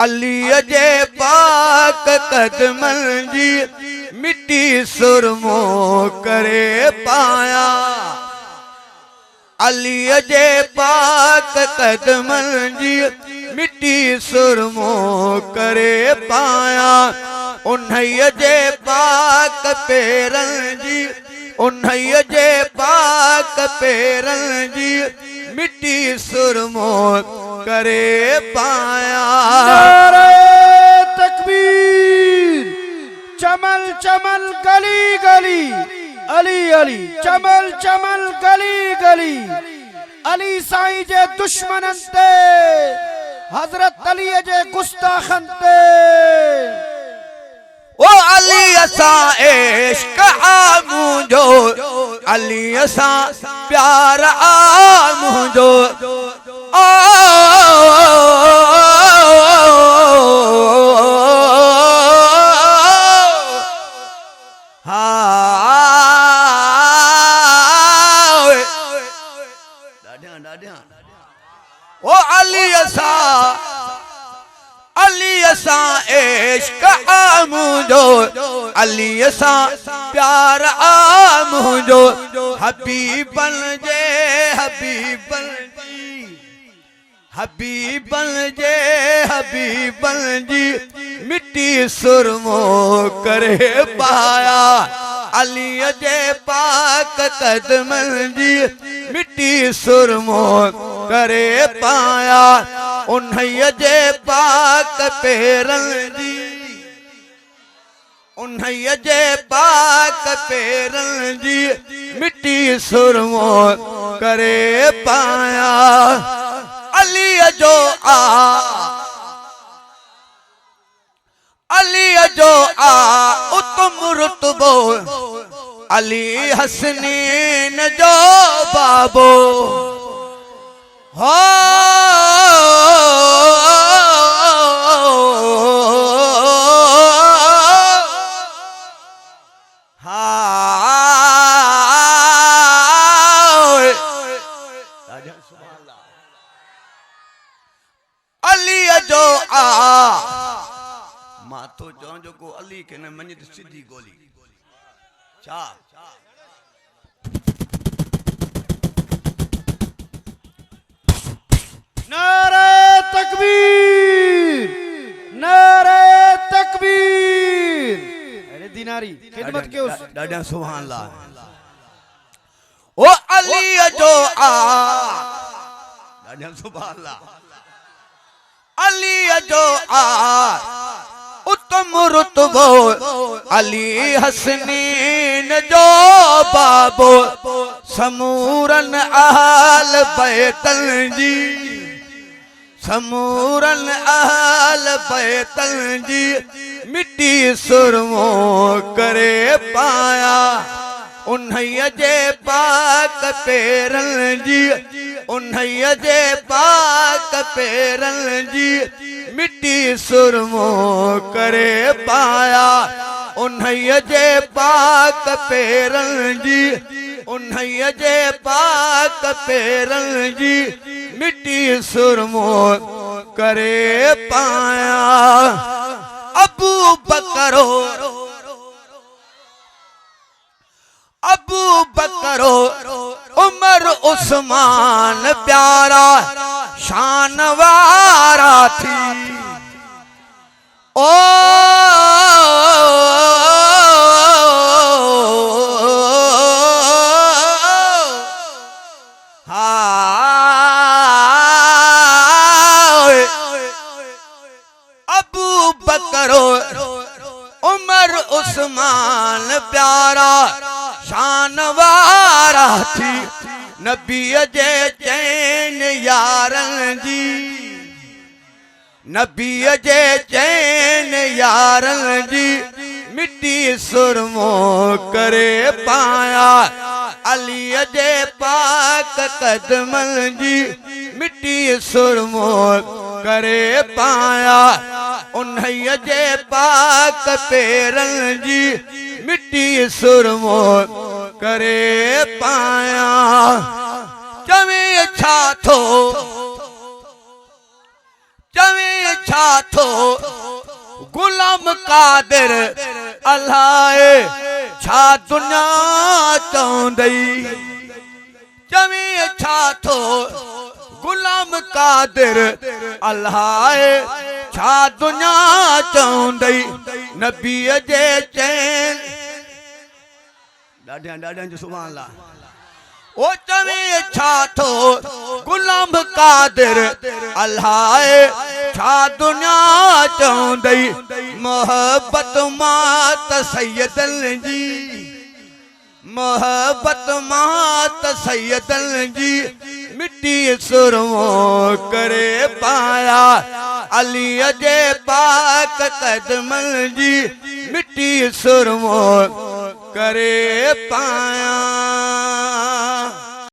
अली जे पाक कदमन जी मिट्टी सुरमो करे पाया। अली जे पाक कदमन जी मिट्टी सुरमो करे पाया। उन्हैया जे पाक पेरन जी उन्हैया जे पाक पेरन जी मिट्टी सुरमो करे पाया। नारे तकबीर। चमल चमल गली गली अली अली चमल चमल गली गली अली साईं जे दुश्मनन ते हजरत अली जे गुस्ताखन ते। ओ अली असा इश्क मुझो अली असा प्यार मुझो। ओ अली असा इश्क मुझो अली असा प्यार मुझो। हबीबन जे हबीबन जी हबीबन जे हबीबन जी मिट्टी सुरमो करे पाया। अली जे पाक कदमन जी मिट्टी सुरमो करे पाया। उन्हैया जे पाक पेरन जी उन्हैया जे पाक पेरन जी मिट्टी सुरमो करे पाया। अली जो उत्तम रुतबो अली हसनीन जो बाबो हो। अली जो माथो चो जो को अली के न मनी सीधी गोली छा। नारे तकबीर नारे तकबीर। अरे दिनारी खिदमत के उस दादा सुभान अल्लाह। ओ अली जो दादा सुभान अल्लाह। अली जो उत्तम रुतबो अली हसनीन जो बाबो। समूरन आल बैतल जी समूरन आल बैतल जी मिट्टी सुरमो करे पाया। उन्हैया जे पाक पेरन जी उन्हैया जे पाक पेरन जी मिट्टी सुरमो करे पाया। उन्हैया जे पाक पेरन जी उन्हैया जे पाक पेरन जी मिट्टी सुरमो करे पाया। अबू बकरो उमर उस्मान प्यारा शान वारा थी। ओ अबू बकरो उमर उस्मान प्यारा शान वारा थी। नबी जे चैन यारन जी नबी जे चैन यारन जी मिट्टी सुरमो करे पाया। अली जे पाक कदमन जी मिट्टी सुरमो करे पाया। उन्हैया जे पाक पेरन जी मिट्टी सुरमो करे पाया। चवे छा थो चवे छा थो गुलाम कादिर अलाए छा दुनिया चौंदई चवे छा थो गुलाम कादिर अलाए छा दुनिया चौंदई नबी जे चैन ॾाढा जो सुभान अल्लाह ओ चवे छा थो गुलाम कादिर अलाए छा दुनिया चौंदई मोहब्बत मात सैयदल जी मोहब्बत मात सैयदल जी मिट्टी सुरमो करे पाया अली जे पाक कदमल जी मिट्टी सुरमो करे पाया